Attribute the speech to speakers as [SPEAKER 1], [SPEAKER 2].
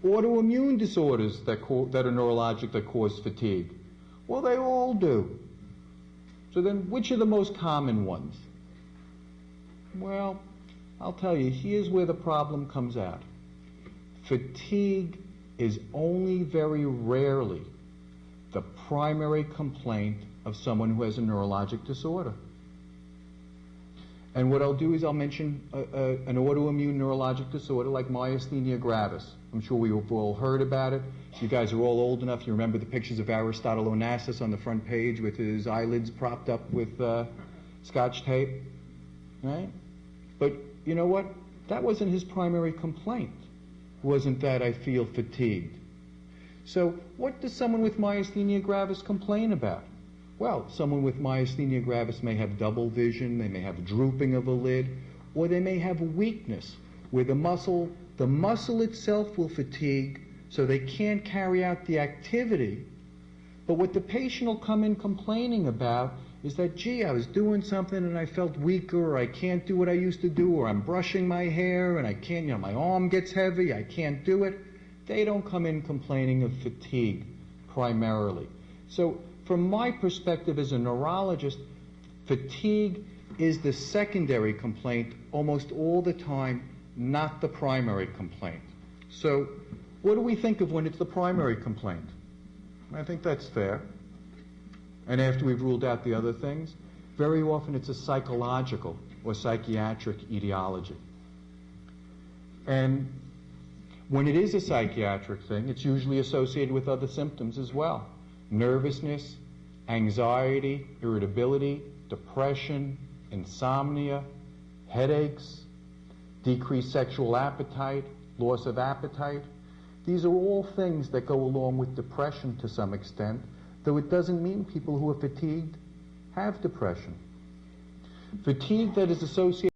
[SPEAKER 1] autoimmune disorders that are neurologic that cause fatigue? Well, they all do. So then, which are the most common ones? Well, I'll tell you, here's where the problem comes out. Fatigue is only very rarely the primary complaint of someone who has a neurologic disorder. And what I'll do is I'll mention an autoimmune neurologic disorder like myasthenia gravis. I'm sure we've all heard about it. You guys are all old enough. You remember the pictures of Aristotle Onassis on the front page with his eyelids propped up with Scotch tape, right? But you know what? That wasn't his primary complaint. Wasn't that I feel fatigued. So what does someone with myasthenia gravis complain about? Well, someone with myasthenia gravis may have double vision, they may have drooping of a lid, or they may have weakness where the muscle itself will fatigue so they can't carry out the activity. But what the patient will come in complaining about is that, gee, I was doing something and I felt weaker, or I can't do what I used to do, or I'm brushing my hair and I can't, my arm gets heavy, I can't do it. They don't come in complaining of fatigue primarily. So from my perspective as a neurologist, fatigue is the secondary complaint almost all the time, not the primary complaint. So what do we think of when it's the primary complaint? I think that's fair. And after we've ruled out the other things, very often it's a psychological or psychiatric etiology. And when it is a psychiatric thing, it's usually associated with other symptoms as well. Nervousness, anxiety, irritability, depression, insomnia, headaches, decreased sexual appetite, loss of appetite. These are all things that go along with depression to some extent, though it doesn't mean people who are fatigued have depression. Fatigue that is associated